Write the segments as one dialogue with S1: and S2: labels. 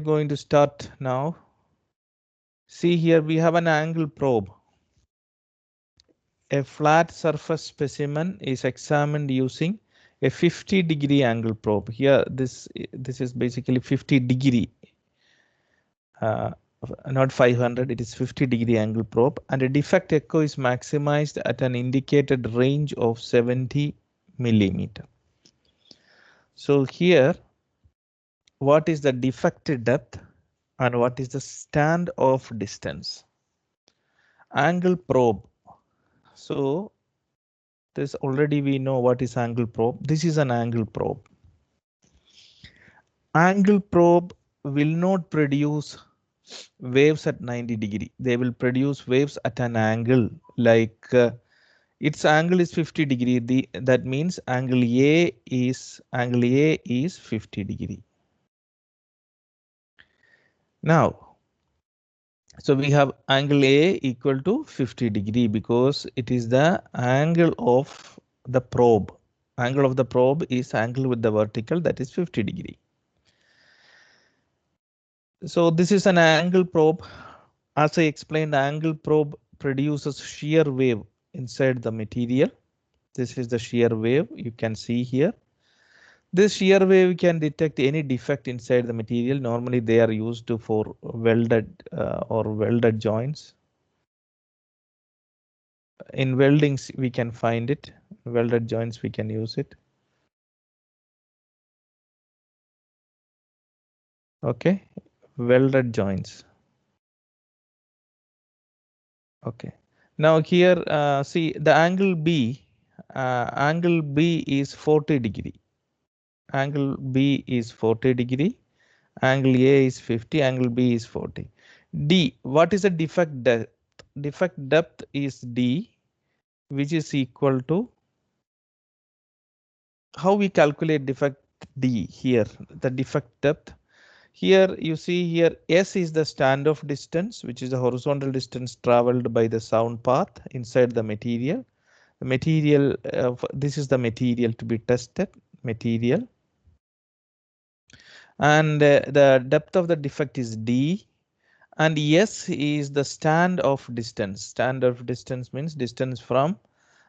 S1: going to start now. See here, we have an angle probe. A flat surface specimen is examined using a 50-degree angle probe. Here, this is basically 50-degree, not 500. It is 50-degree angle probe, and a defect echo is maximized at an indicated range of 70 millimeter. So here, what is the defect depth and what is the standoff distance? Angle probe. So this already we know what is angle probe. This is an angle probe. Angle probe will not produce waves at 90 degree. They will produce waves at an angle like its angle is 50 degree. That means angle A is 50 degree. Now, so we have angle A equal to 50 degree because it is the angle of the probe. Angle of the probe is angle with the vertical, that is 50 degree. So this is an angle probe. As I explained, angle probe produces shear wave inside the material. This is the shear wave you can see here. This shear wave can detect any defect inside the material. Normally they are used for welded joints. In weldings we can find it. Welded joints we can use it. Okay, welded joints. Okay, now here see the angle B. Angle B is 40 degree. Angle B is 40 degree. Angle A is 50. Angle B is 40. D. What is the defect depth? Defect depth is D, which is equal to, how we calculate defect D here, the defect depth. Here you see here S is the standoff distance, which is the horizontal distance traveled by the sound path inside the material. The material, this is the material to be tested, material. And the depth of the defect is D. And S is the standoff distance. Standoff distance means distance from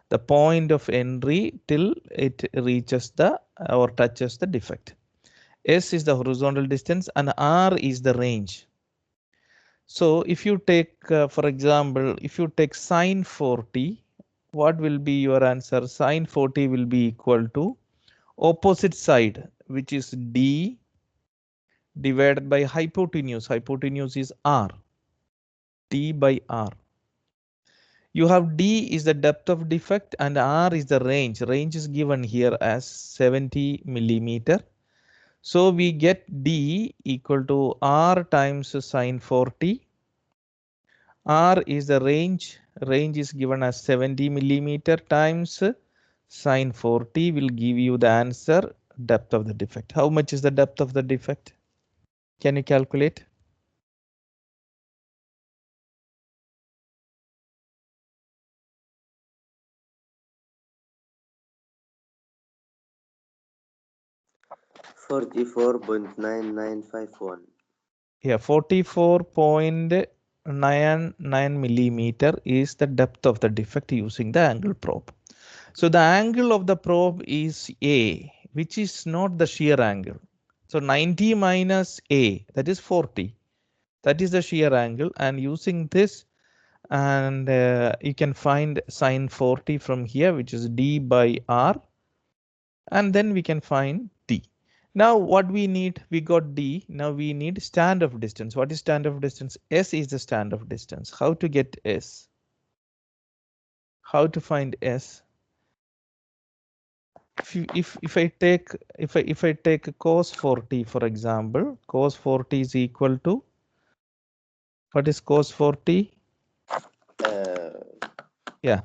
S1: the point of entry till it reaches the or touches the defect. S is the horizontal distance and R is the range. So if you take, for example, if you take sine 40, what will be your answer? Sine 40 will be equal to opposite side, which is D divided by hypotenuse. Hypotenuse is R. D by R. You have D is the depth of defect and R is the range. Range is given here as 70 millimeter. So we get D equal to R times sine 40. R is the range. Range is given as 70 millimeter times sine 40 will give you the answer depth of the defect. How much is the depth of the defect? Can you calculate?
S2: $44.9951.
S1: Yeah, 44.99 millimeter is the depth of the defect using the angle probe. So the angle of the probe is A, which is not the shear angle. So 90 minus A, that is 40. That is the shear angle, and using this, and you can find sine 40 from here, which is D by R, and then we can find D. Now what we need, we got D, now we need standoff distance. What is standoff distance? S is the standoff distance. How to get S? How to find S? If I take cos 40, for example, cos 40 is equal to, what is cos 40? Yeah,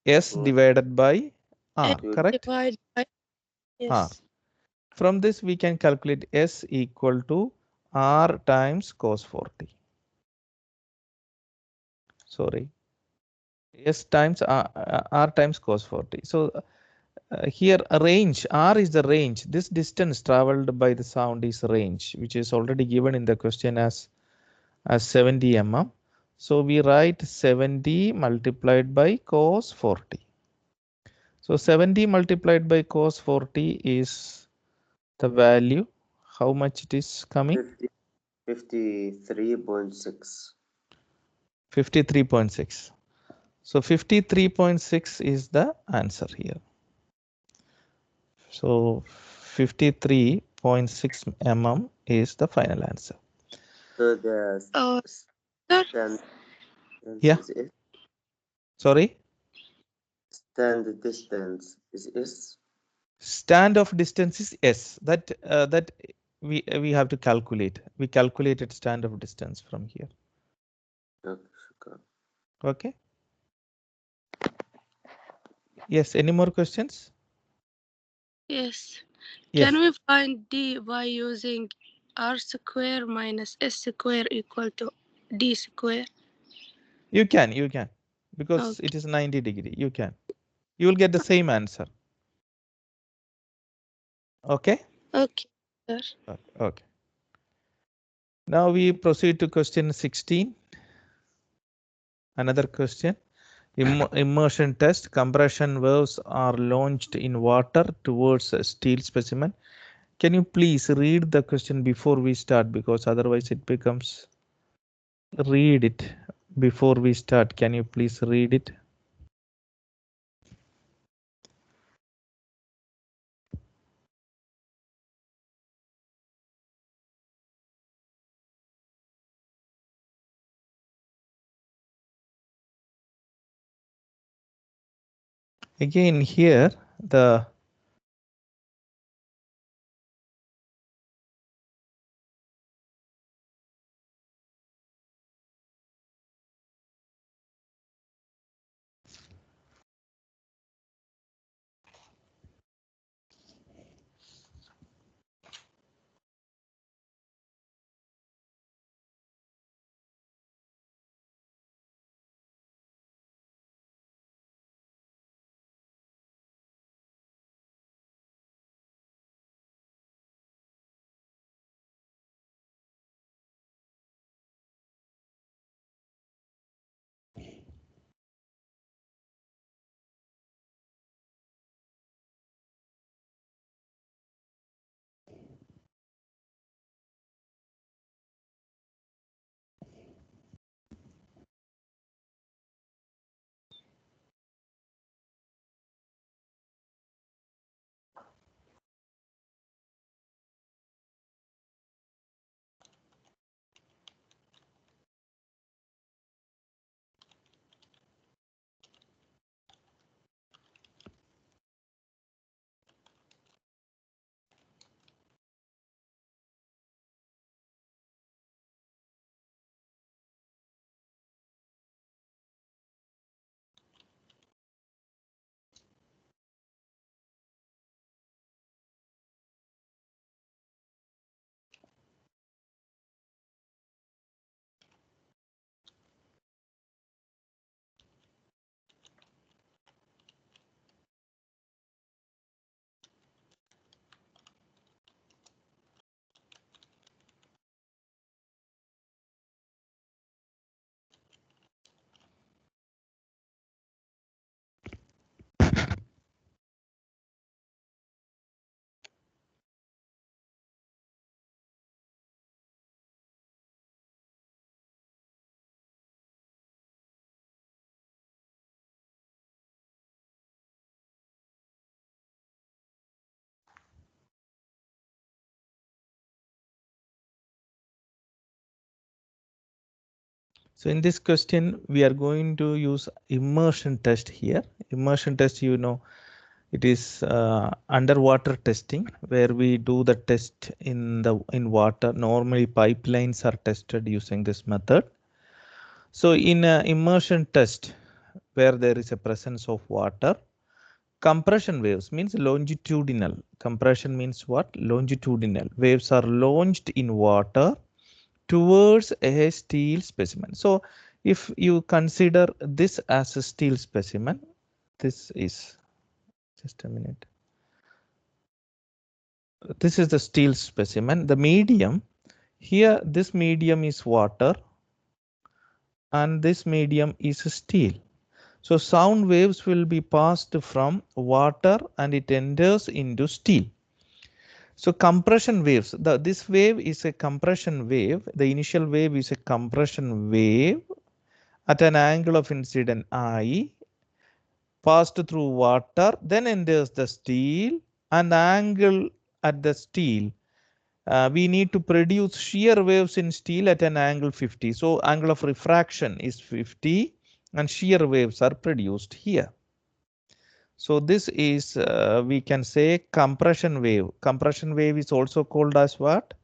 S1: S divided by R, correct?
S3: Divide by,
S1: R.
S3: yes.
S1: From this we can calculate S equal to R times cos 40. Sorry, S times R times cos 40. So here a range, R is the range. This distance traveled by the sound is range, which is already given in the question as 70 mm. So we write 70 multiplied by cos 40. So 70 multiplied by cos 40 is the value. How much it is coming?
S2: 53.6.
S1: 53.6. So 53.6 is the answer here. So 53.6 mm is the final answer.
S2: So the
S3: Sir,
S2: stand
S1: Yeah.
S2: is S.
S1: Sorry.
S2: Stand distance is S.
S1: Stand of distance is S. That we have to calculate. We calculated stand of distance from here.
S2: Okay.
S1: Okay. Yes. Any more questions?
S3: yes.
S1: Yes.
S3: Can we find D by using R square minus S square equal to D square?
S1: You can because
S3: Okay.
S1: it is 90 degree. You can. You will get the same answer. Okay.
S3: Okay, sir.
S1: Okay. Now we proceed to question 16. Another question. Immersion test. Compression waves are launched in water towards a steel specimen. Can you please read the question before we start, because otherwise it becomes, read it before we start. Can you please read it? Again here the So in this question, we are going to use immersion test here. Immersion test, you know, it is underwater testing where we do the test in water. Normally pipelines are tested using this method. So in immersion test where there is a presence of water, compression waves means longitudinal. Compression means what? Longitudinal. Waves are launched in water towards a steel specimen. So if you consider this as a steel specimen, this is Just a minute. This is the steel specimen. The medium here, this medium is water and this medium is steel. So sound waves will be passed from water and it enters into steel. So compression waves, this wave is a compression wave. The initial wave is a compression wave at an angle of incident I, passed through water, then enters the steel, and the angle at the steel. We need to produce shear waves in steel at an angle 50. So angle of refraction is 50 and shear waves are produced here. So this is, we can say, compression wave. Compression wave is also called as what?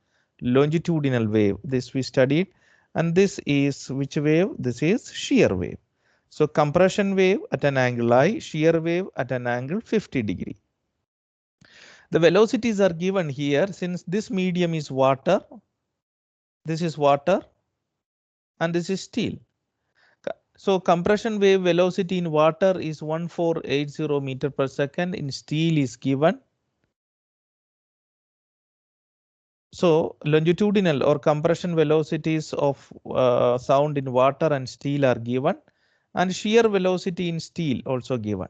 S1: Longitudinal wave. This we studied. And this is which wave? This is shear wave. So compression wave at an angle I, shear wave at an angle 50 degree. The velocities are given here. Since this medium is water, this is water, and this is steel. So compression wave velocity in water is 1480 meter per second. In steel is given. So longitudinal or compression velocities of sound in water and steel are given, and shear velocity in steel also given.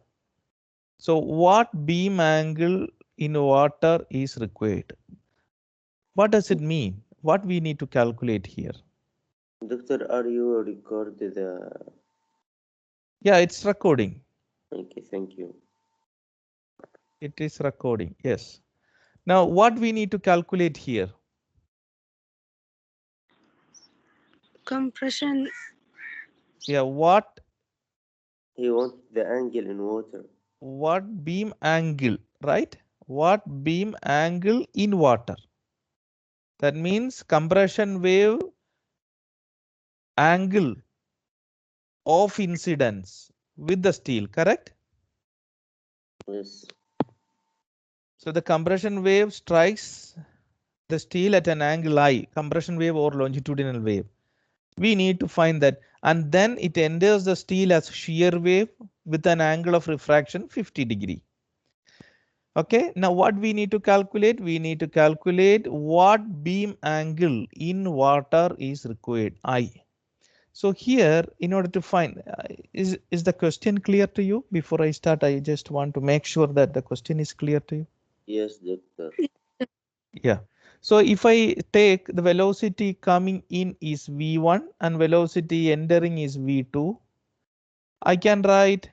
S1: So what beam angle in water is required? What does it mean? What we need to calculate here?
S2: Doctor, are you recorded?
S1: Yeah, it's recording.
S2: Okay, thank you.
S1: It is recording. Yes. Now what we need to calculate here?
S3: Compression.
S1: Yeah, what
S2: He wants the angle in water.
S1: beam angle, right? What beam angle in water? That means compression wave angle of incidence with the steel, correct?
S2: Yes.
S1: So the compression wave strikes the steel at an angle I, compression wave or longitudinal wave. We need to find that, and then it enters the steel as shear wave with an angle of refraction 50 degree. Okay, now what we need to calculate? We need to calculate what beam angle in water is required, I. So here, in order to find, is the question clear to you? Before I start, I just want to make sure that the question is clear to you.
S2: Yes, doctor.
S1: Yeah. So if I take the velocity coming in is V1 and velocity entering is V2, I can write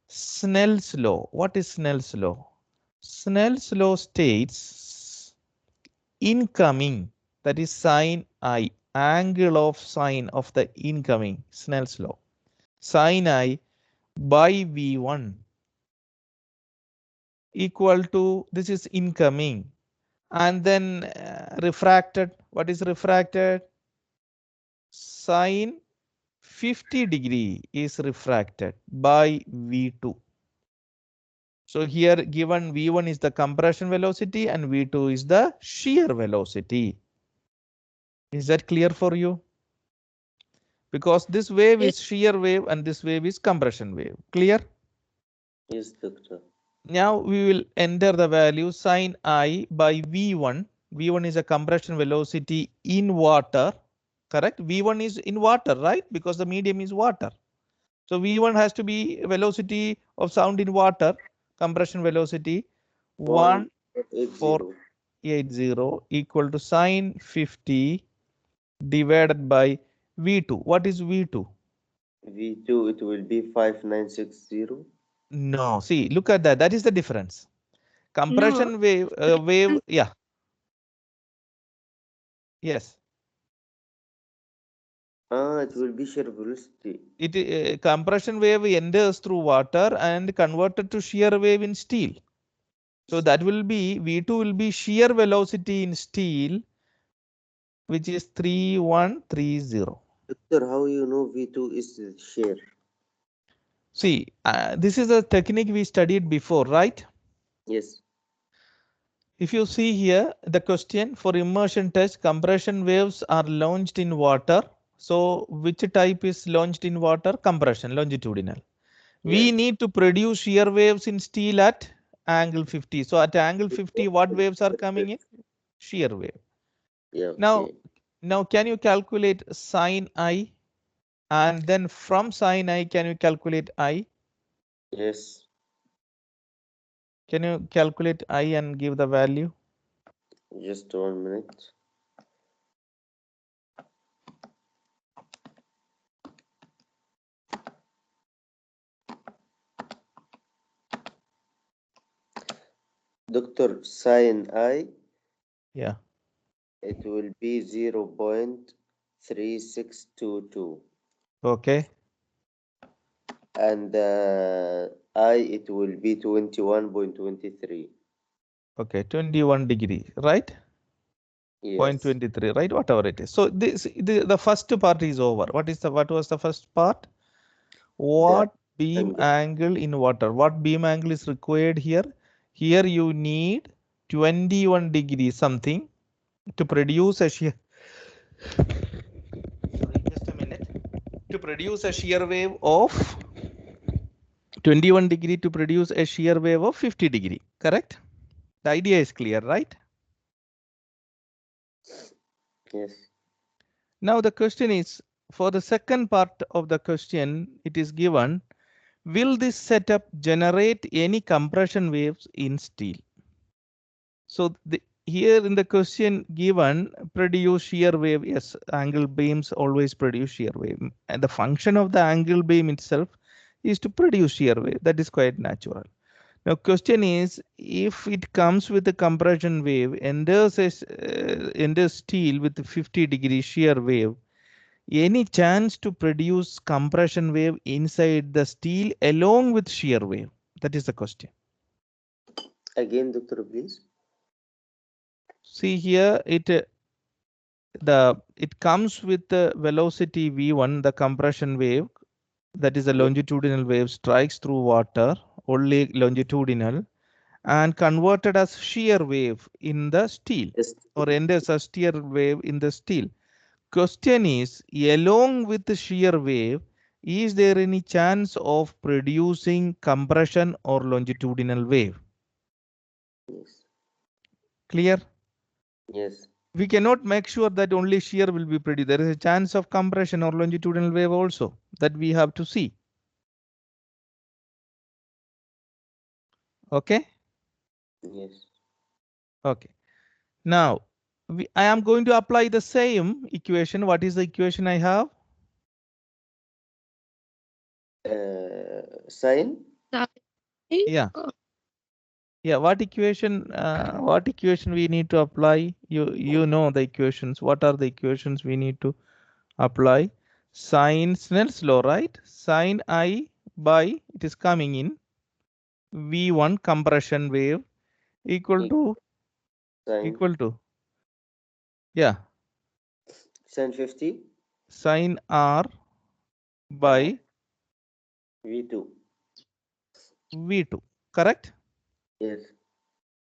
S1: Snell's law. What is Snell's law? Snell's law states incoming, that is sine I, angle of sine of the incoming, Snell's law, sine I by V1 equal to, this is incoming, and then refracted. What is refracted? Sine 50 degree is refracted by V2. So here given V1 is the compression velocity and V2 is the shear velocity. Is that clear for you? Because this wave is shear wave and this wave is compression wave. Clear?
S2: Yes, doctor.
S1: Now we will enter the value sine I by V1. V1 is a compression velocity in water, correct? V1 is in water, right? Because the medium is water. So V1 has to be velocity of sound in water, compression velocity 1480 equal to sine 50 divided by V2. What is V2?
S2: V2, it will be 5960.
S1: No, see, look at that. That is the difference. Compression wave, yeah. Yes.
S2: It will be shear velocity.
S1: Compression wave enters through water and converted to shear wave in steel. So that will be, V2 will be shear velocity in steel, which is 3130.
S2: Doctor, how you know V2 is shear?
S1: See, this is a technique we studied before, right?
S2: Yes.
S1: If you see here, the question for immersion test, compression waves are launched in water. So which type is launched in water? Compression, longitudinal. We need to produce shear waves in steel at angle 50. So at angle 50, what waves are coming in? Shear wave.
S2: Yeah,
S1: Now,
S2: okay.
S1: now can you calculate sine I? And then from sine I, can you calculate I?
S2: Yes.
S1: Can you calculate I and give the value?
S2: Just 1 minute. Doctor, sin I,
S1: Yeah.
S2: it will be 0.3622.
S1: Okay.
S2: And I, it will be 21.23.
S1: Okay. 21 degree, right?
S2: Yes.
S1: 0.23, right? Whatever it is. So the first part is over. What was the first part?
S2: The
S1: What beam
S2: angle.
S1: angle in water? What beam angle is required here? Here you need 21 degrees something to produce a shear. Sorry, just a minute. To produce a shear wave of 21 degree to produce a shear wave of 50 degree. Correct? The idea is clear, right?
S2: Yes.
S1: Now the question is, for the second part of the question, it is given, will this setup generate any compression waves in steel? So here in the question given, produce shear wave. Yes, angle beams always produce shear wave. And the function of the angle beam itself is to produce shear wave. That is quite natural. Now question is, if it comes with a compression wave, enters steel with 50 degree shear wave, any chance to produce compression wave inside the steel along with shear wave? That is the question.
S2: Again, doctor, please.
S1: See here, it comes with the velocity v1, the compression wave, that is a
S2: Yes.
S1: longitudinal wave, strikes through water, only longitudinal, and converted as shear wave in the steel,
S2: Yes.
S1: or enters as shear wave in the steel. Question is, along with the shear wave, is there any chance of producing compression or longitudinal wave?
S2: Yes.
S1: Clear?
S2: Yes.
S1: We cannot make sure that only shear will be produced. There is a chance of compression or longitudinal wave also that we have to see. Okay.
S2: Yes.
S1: Okay. Now, I am going to apply the same equation. What is the equation I have?
S2: Sin?
S1: Yeah. Yeah. What equation? What equation we need to apply? You know the equations. What are the equations we need to apply? Sine Snell's law, right? Sine I by, it is coming in, V1 compression wave equal to
S2: Sin.
S1: yeah,
S2: Sin 50?
S1: sine R by
S2: V2.
S1: V2, correct?
S2: Yes.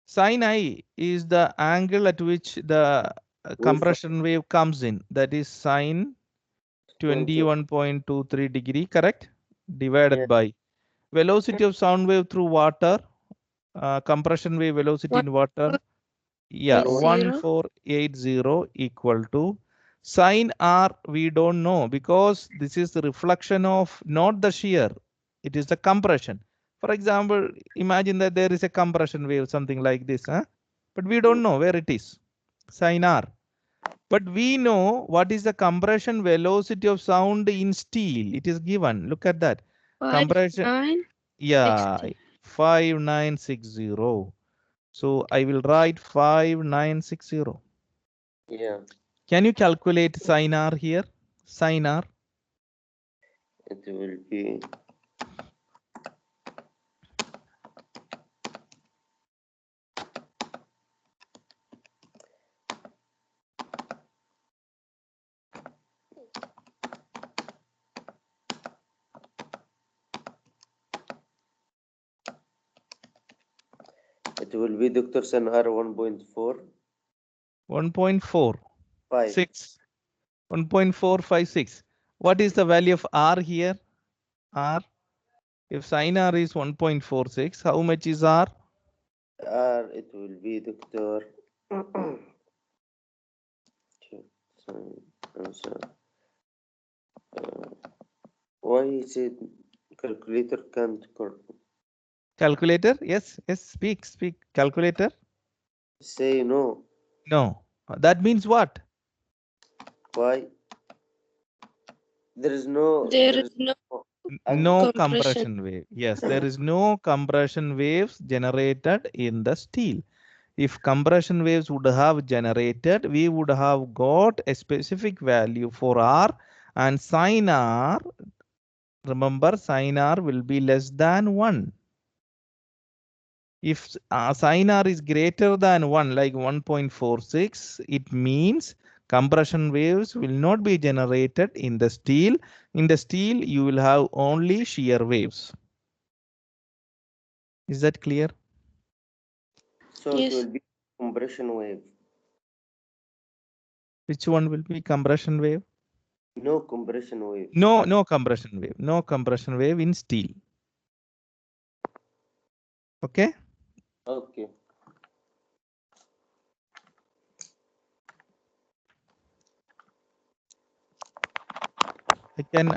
S1: Sine I is the angle at which the
S2: Wave
S1: compression wave comes in. That is sine
S2: 20.
S1: 21.23 degree, correct? Divided
S2: Yes.
S1: by velocity of sound wave through water, compression wave velocity in water. Yeah,
S3: 1.80.
S1: 1480 equal to sine R. We don't know because this is the reflection of not the shear, it is the compression. For example, imagine that there is a compression wave, something like this, huh? But we don't know where it is, sine R. But we know what is the compression velocity of sound in steel. It is given. Look at that. Compression.
S3: 5960.
S1: Yeah, 5960. So I will write 5960.
S2: Yeah.
S1: Can you calculate sine R here? Sine R.
S2: It will be Dr. Sin R 1.4.
S1: 1.46. 1.456. What is the value of R here? R. If sine R is 1.46, how much is R?
S2: R, it will be doctor. Answer. Why is it calculator can't
S1: Calculator? Yes, yes, speak. Calculator?
S2: say no?
S1: No. That means what?
S2: Why? There is
S3: There is no
S2: no
S1: No
S2: angle.
S3: compression.
S1: compression wave. Yes, there is no compression waves generated in the steel. If compression waves would have generated, we would have got a specific value for R, and sin R, remember sin R will be less than 1. If sin R is greater than 1, like 1.46, it means compression waves will not be generated in the steel. In the steel, you will have only shear waves. Is that clear?
S2: So it
S3: Yes.
S2: will be compression wave.
S1: Which one will be compression wave?
S2: No compression waves.
S1: No compression wave. No compression wave in steel. Okay.
S2: Okay.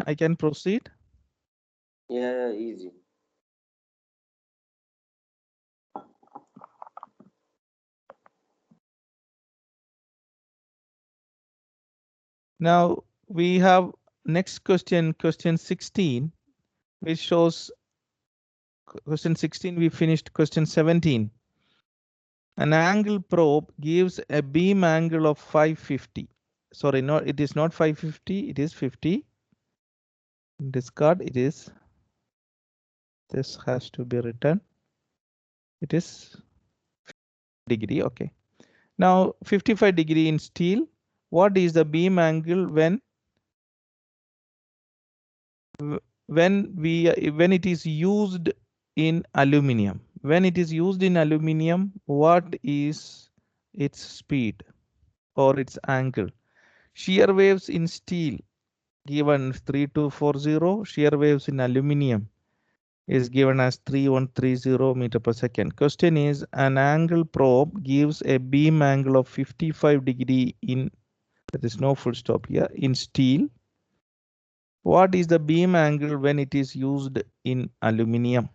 S1: I can proceed.
S2: Yeah, easy.
S1: Now we have next question, question 16, which shows question 16. We finished question 17. An angle probe gives a beam angle of 550. Sorry, no, it is not 550. It is 50. Discard. It is. This has to be written. It is degree. Okay. Now 55 degree in steel. What is the beam angle when when it is used in aluminium? When it is used in aluminium, what is its speed or its angle? Shear waves in steel given 3240. Shear waves in aluminium is given as 3130 meter per second. Question is, an angle probe gives a beam angle of 55 degree in, there is no full stop here, in steel. What is the beam angle when it is used in aluminium?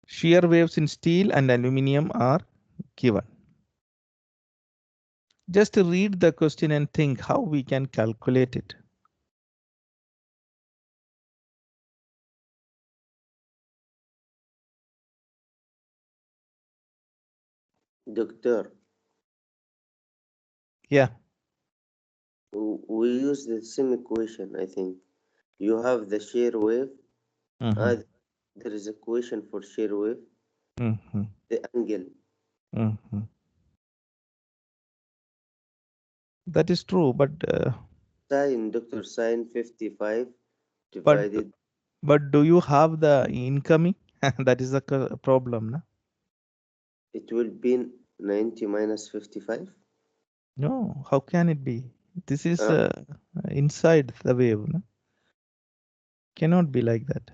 S1: Shear waves in steel and aluminium are given. Just read the question and think how we can calculate it.
S2: Doctor,
S1: Yeah.
S2: we use the same equation, I think. You have the shear wave.
S1: Mhm,
S2: There is a equation for shear wave.
S1: mhm,
S2: The angle.
S1: mhm. That is true, but
S2: Doctor, sine 55
S1: but
S2: divided.
S1: but do you have the incoming? That is the problem, no?
S2: It will be 90 minus 55.
S1: No, how can it be? This is
S2: Uh,
S1: inside the wave, no? Cannot be like that.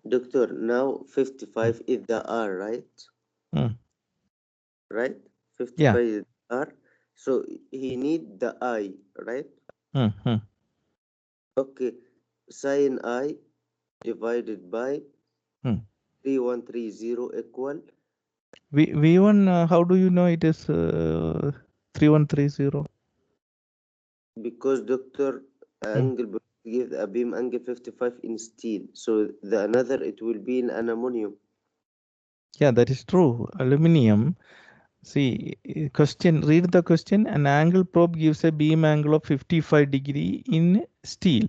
S2: Doctor, now 55 is the R, right?
S1: Mm.
S2: Right?
S1: Yeah.
S2: 55 is R. So he need the I, right?
S1: Mhm.
S2: Okay. Sine I divided by
S1: Mm.
S2: 3130 equal,
S1: V1, how do you know it is 3130?
S2: because doctor
S1: Mm.
S2: angle give a beam angle 55 in steel. So the another it will be in an ammonium.
S1: Yeah, that is true. Aluminium. See, question, read the question. An angle probe gives a beam angle of 55 degree in steel.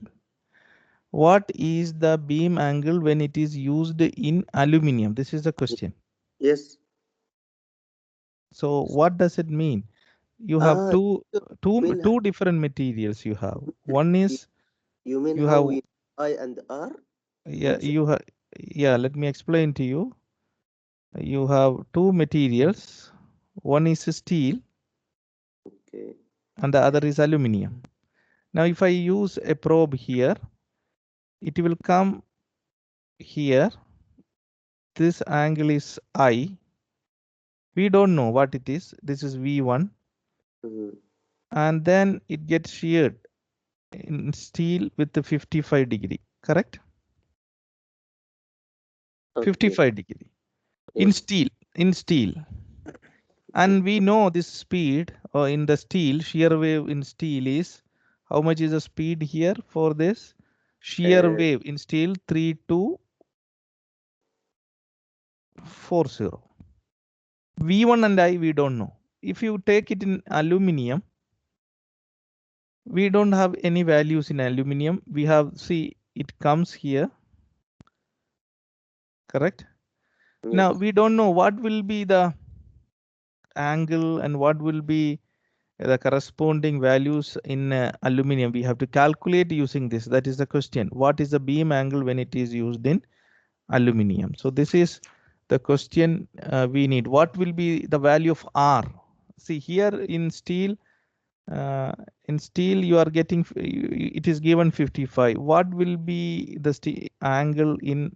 S1: What is the beam angle when it is used in aluminium? This is the question.
S2: Yes.
S1: So what does it mean? You have
S2: Ah,
S1: two
S2: mean
S1: different materials you have. One is
S2: You mean
S1: You
S2: how
S1: have,
S2: we I and R?
S1: yeah,
S2: Which
S1: you have, yeah, let me explain to you. You have two materials. One is steel
S2: okay.
S1: and the other is aluminum. Now, if I use a probe here, it will come here. This angle is I. We don't know what it is. This is V1.
S2: Mhm.
S1: And then it gets sheared in steel with the 55 degree, correct?
S2: Okay.
S1: 55 degree in
S2: Yes.
S1: steel, in steel. And we know this speed in the steel, shear wave in steel is, how much is the speed here for this? Shear wave in steel 3240. V1 and I, we don't know. If you take it in aluminum, we don't have any values in aluminum. We have, see, it comes here, correct? Now,
S2: Yes.
S1: we don't know what will be the angle and what will be the corresponding values in aluminum. We have to calculate using this. That is the question. What is the beam angle when it is used in aluminum? So this is the question we need. What will be the value of R? See here in steel, you are getting, it is given 55. What will be the angle in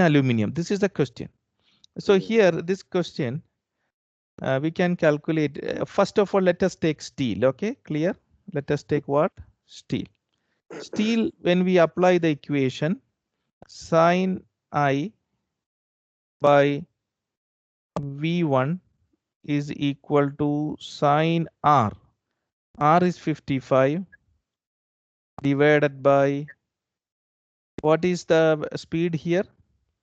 S1: aluminum? This is the question. So
S2: Yes.
S1: here, this question, we can calculate. First of all, let us take steel. Okay, clear? Let us take what? Steel. Steel, when we apply the equation, sine I by V1 is equal to sine R. R is 55 divided by, what is the speed here?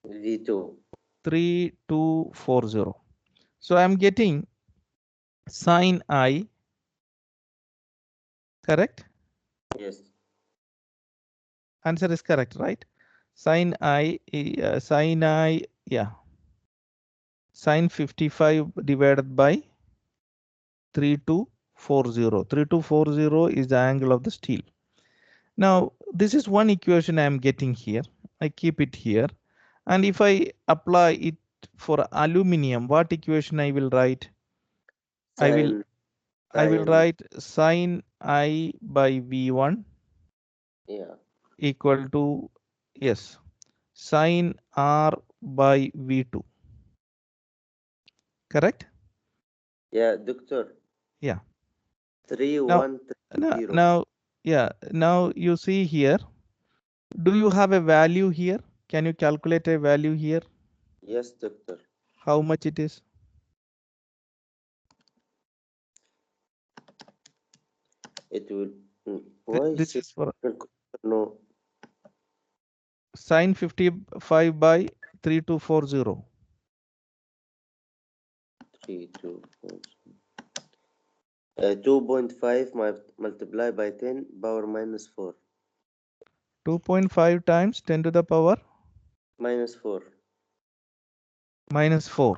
S2: V2.
S1: 3240. So I'm getting sine I, correct?
S2: Yes.
S1: Answer is correct, right? Sine I, yeah. Sine 55 divided by 3240. 3240 is the angle of the steel. Now, this is one equation I am getting here. I keep it here. And if I apply it for aluminum, what equation I will write?
S2: Sine.
S1: I will
S2: Sine.
S1: write sine I by V1
S2: Yeah.
S1: equal to, yes, sine R by V2. Correct?
S2: Yeah, doctor.
S1: Yeah.
S2: Three
S1: Now,
S2: one three zero.
S1: yeah, now you see here, do you have a value here? Can you calculate a value here?
S2: Yes, doctor.
S1: How much it is?
S2: It will. Why
S1: This
S2: should
S1: is for
S2: no
S1: sine 55 by 3240.
S2: 3 2 4? 2.5 multiplied by 10 power minus 4.
S1: 2.5 times 10 to the power
S2: Minus 4.
S1: minus 4.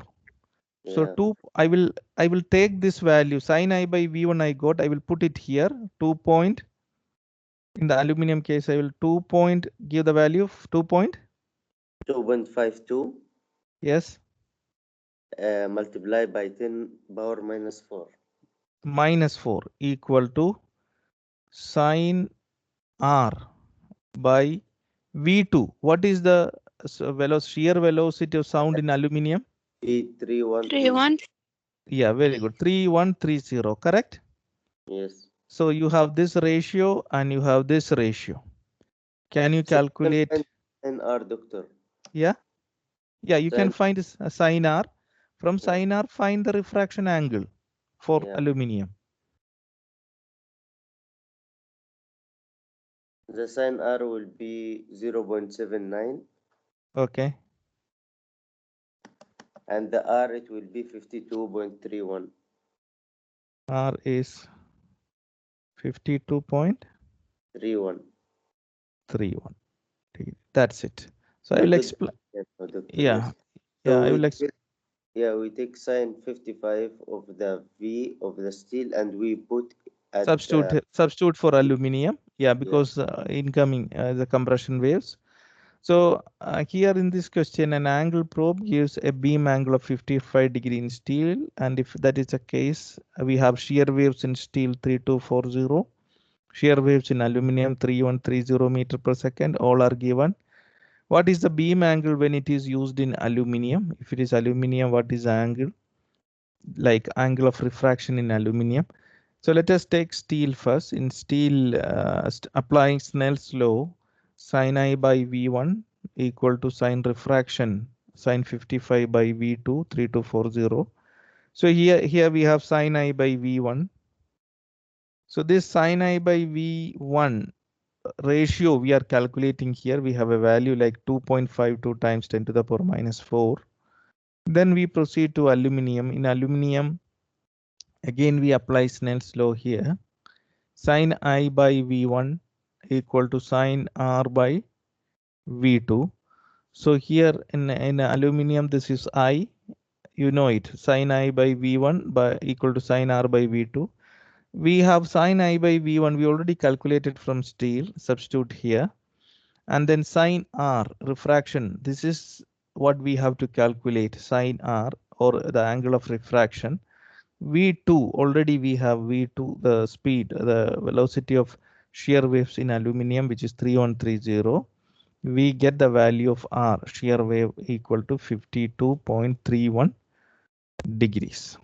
S1: So
S2: Yeah.
S1: 2, I will take this value sine I by V1 I got, I will put it here. 2 point, in the aluminum case, I will 2 point, give the value of 2 point.
S2: 2.52
S1: Yes,
S2: multiplied by 10 power minus 4.
S1: minus 4 equal to sine R by V2. What is the shear velocity of sound in aluminum?
S2: V3130.
S3: 3-1.
S1: Yeah, very good. 3130, correct?
S2: Yes.
S1: So you have this ratio and you have this ratio. Can you
S2: So you can
S1: calculate?
S2: find N R, doctor.
S1: Yeah, you can
S2: Sin.
S1: find a sine R. From
S2: Yeah.
S1: sine R, find the refraction angle for
S2: Yeah.
S1: aluminum.
S2: The sin R will be 0.79
S1: Okay,
S2: and the R it will be 52.31.
S1: R is 52.31.
S2: 31.
S1: That's it. So I
S2: A
S1: will
S2: good
S1: explain.
S2: doctor.
S1: Yeah,
S2: Yes.
S1: yeah,
S2: So
S1: I
S2: we
S1: will explain.
S2: take, yeah, we take sine 55 of the V of the steel and we put at
S1: substitute for aluminium. Yeah, because incoming the compression waves. So here in this question, an angle probe gives a beam angle of 55 degree in steel, and if that is the case, we have shear waves in steel 3240, shear waves in aluminium 3130 meter per second. All are given. What is the beam angle when it is used in aluminium? If it is aluminium, what is the angle? Like angle of refraction in aluminium. So let us take steel first. In steel, applying Snell's law, sin I by V1 equal to sin refraction sin 55 by V2 3240. So here we have sin I by V1. So this sin I by V1 ratio we are calculating here, we have a value like 2.52 times 10 to the power minus 4. Then we proceed to aluminium. In aluminium, again we apply Snell's law here. Sin I by V1 equal to sin R by V2. So here in aluminium, this is I, you know it, sin I by V1 by equal to sin R by V2. We have sin I by V1, we already calculated from steel, substitute here. And then sin R, refraction, this is what we have to calculate, sin R or the angle of refraction. V2, already we have V2, the speed, the velocity of shear waves in aluminium, which is 3130. We get the value of R, shear wave, equal to 52.31 degrees.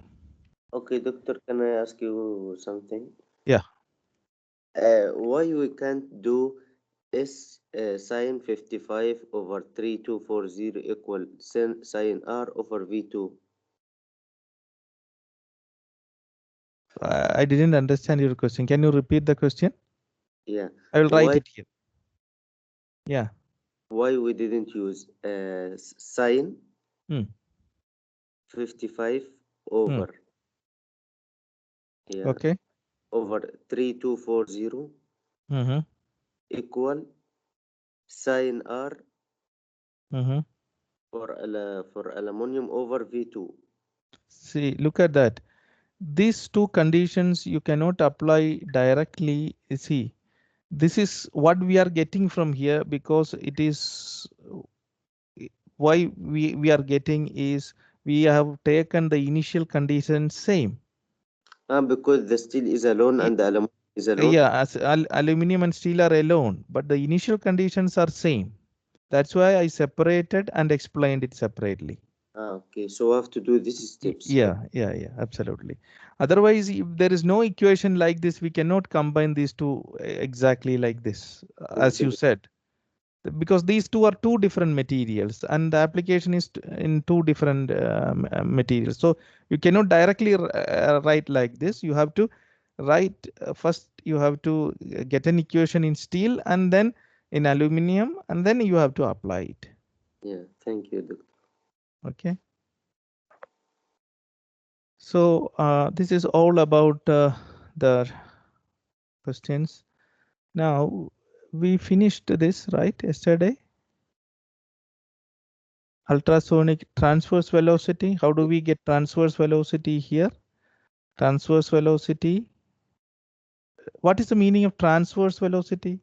S2: Okay, doctor, can I ask you something?
S1: Yeah.
S2: Why we can't do sine 55 over 3240 equal sine R over V2?
S1: I didn't understand your question. Can you repeat the question?
S2: Yeah.
S1: I will write
S2: Why
S1: it here. Yeah.
S2: why we didn't use sine
S1: Hmm.
S2: 55 over
S1: Okay.
S2: over 3240
S1: Mm-hmm.
S2: equal sine R
S1: Mm-hmm.
S2: for aluminum over V2?
S1: See, look at that. These two conditions you cannot apply directly. See, this is what we are getting from here, because it is why we are getting is we have taken the initial condition same.
S2: Because the steel is alone and the aluminum is alone.
S1: Yeah, as aluminum and steel are alone, but the initial conditions are same. That's why I separated and explained it separately.
S2: Okay, so we have to do these steps.
S1: Yeah, absolutely. Otherwise, if there is no equation like this, we cannot combine these two exactly like this, as you said, because these two are two different materials and the application is in two different materials. So you cannot directly write like this. You have to write first, you have to get an equation in steel and then in aluminium, and then you have to apply it.
S2: Yeah, thank you, doctor.
S1: Okay. So this is all about the questions. Now we finished this right yesterday. Ultrasonic transverse velocity. How do we get transverse velocity here? Transverse velocity. What is the meaning of transverse velocity?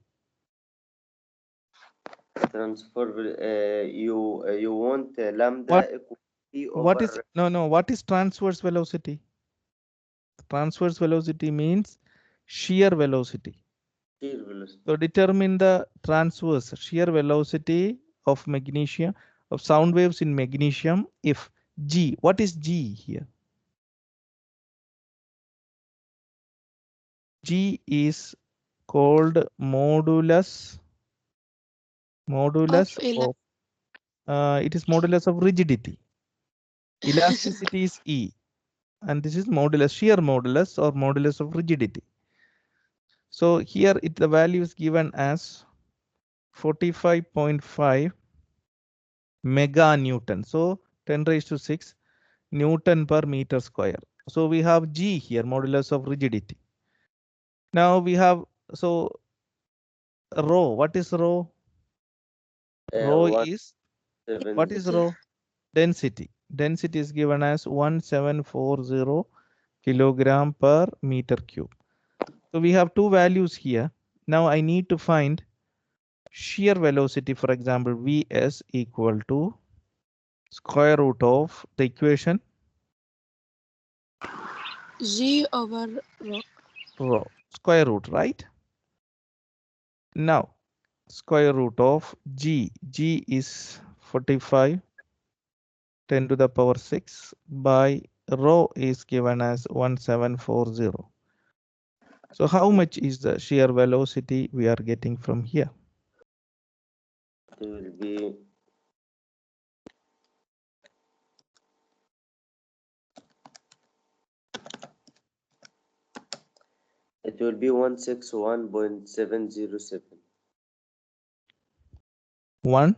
S2: Transfer, you want lambda
S1: What
S2: equal P
S1: what is
S2: over
S1: no what is transverse velocity? Transverse velocity means shear velocity.
S2: shear velocity.
S1: So determine the transverse shear velocity of magnesium, of sound waves in magnesium, if G. What is G here? G is called modulus of it is modulus of rigidity. Elasticity is E, and this is modulus, shear modulus or modulus of rigidity. So here the value is given as 45.5 mega Newton. So 10 raised to 6 Newton per meter square. So we have G here, modulus of rigidity. Now we have, so rho, what is rho? Rho is, what is rho? Density. Density is given as 1740 kilogram per meter cube. So we have two values here. Now I need to find shear velocity. For example, Vs equal to square root of the equation
S3: G over rho.
S1: rho, square root, right? Now square root of G. G is 45 10 to the power 6 by rho is given as 1740. So how much is the shear velocity we are getting from here?
S2: It will be it will be 161.707.
S1: 1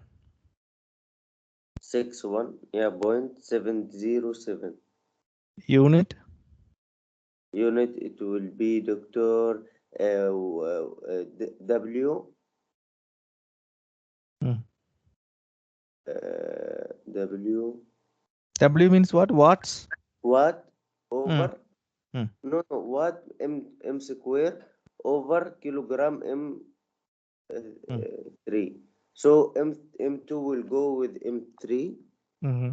S2: 61, yeah, 0.707
S1: unit.
S2: unit. It will be Dr. W
S1: Hmm.
S2: W
S1: W means what? Watts?
S2: watt
S1: Hmm.
S2: over
S1: Hmm.
S2: no watt m square over kilogram
S1: Hmm.
S2: 3. So m2 will go with m3.
S1: Mm-hmm.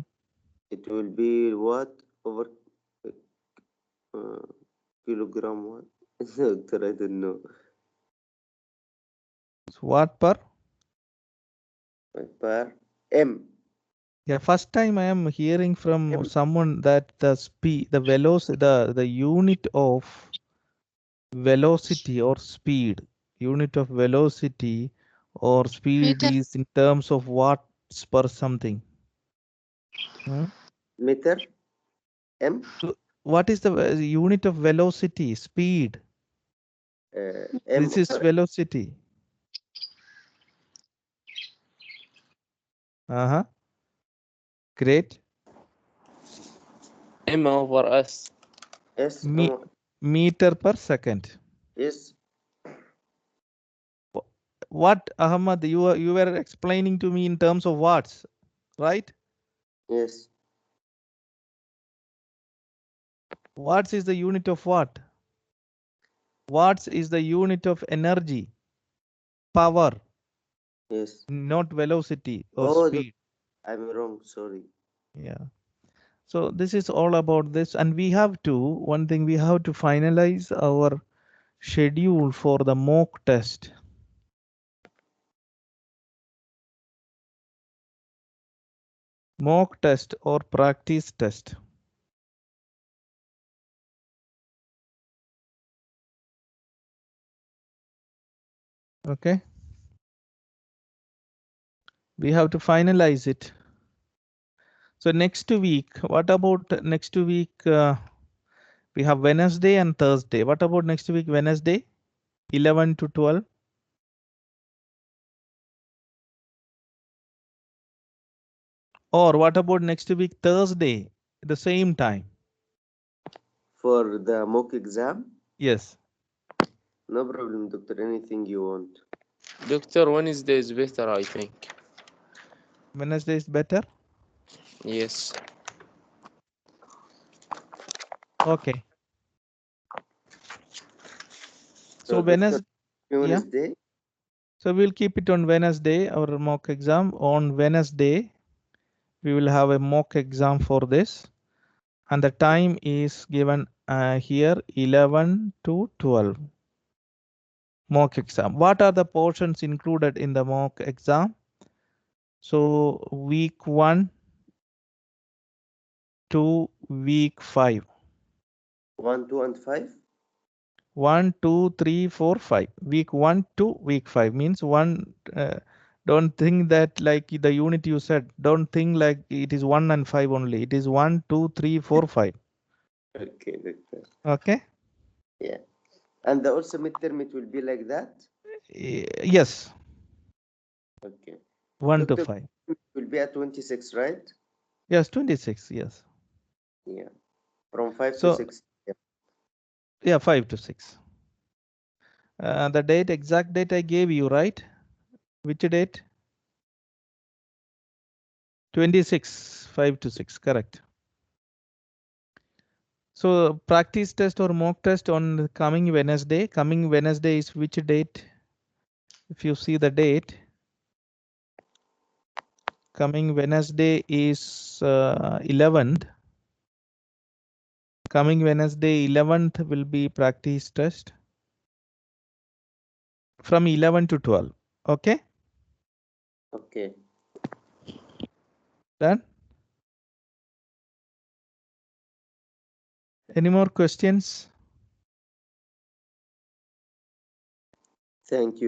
S2: It will be watt over uh, kilogram watt. Doctor, I don't know.
S1: So watt per?
S2: Per m.
S1: Yeah, first time I am hearing from
S2: M.
S1: someone that the speed, the velocity, the unit of velocity or speed, unit of velocity or speed
S3: Meter.
S1: is in terms of watts per something. Hmm?
S2: Meter m.
S1: So what is the unit of velocity, speed?
S2: M
S1: This is
S2: over
S1: velocity. Uh-huh. Great.
S4: M over S.
S2: s.
S1: Me meter per second.
S2: Yes.
S1: What, Ahmad, you were explaining to me in terms of watts, right?
S2: Yes.
S1: Watts is the unit of what? Watts is the unit of energy, power,
S2: Yes.
S1: not velocity or
S2: Oh,
S1: speed.
S2: I'm wrong. Sorry.
S1: Yeah. So this is all about this. And we have to, one thing, we have to finalize our schedule for the mock test. Mock test or practice test. Okay. We have to finalize it. So next week, what about next week? We have Wednesday and Thursday. What about next week, Wednesday, 11 to 12? Or what about next week, Thursday, at the same time?
S2: For the mock exam?
S1: Yes.
S2: No problem, doctor. Anything you want.
S4: Doctor, Wednesday is better, I think.
S1: Wednesday is better?
S4: Yes.
S1: Okay. So
S2: So, doctor,
S1: Wednesday, yeah.
S2: Wednesday.
S1: So we'll keep it on Wednesday, our mock exam. On Wednesday, we will have a mock exam for this. And the time is given here 11 to 12. Mock exam. What are the portions included in the mock exam? So week 1 to week 5.
S2: 1, 2, and 5.
S1: 1, 2, 3, 4, 5. Week 1 to week 5 means one. Don't think that like the unit you said. Don't think like it is 1 and 5 only. It is 1, 2, 3, 4, 5.
S2: Okay, doctor.
S1: Okay.
S2: Yeah. And the also midterm, it will be like that?
S1: Yes.
S2: Okay.
S1: 1 to
S2: Doctor,
S1: 5.
S2: it will be at 26, right?
S1: Yes, 26. Yes.
S2: Yeah. From 5 to
S1: So
S2: 6. Yeah.
S1: yeah, 5 to 6. The date, exact date I gave you, right? Which date? 26, 5 to 6, correct. So practice test or mock test on the coming Wednesday. Coming Wednesday is which date? If you see the date, coming Wednesday is 11th. Coming Wednesday 11th will be practice test from 11 to 12. Okay,
S2: Okay.
S1: done. Any more questions?
S2: Thank you.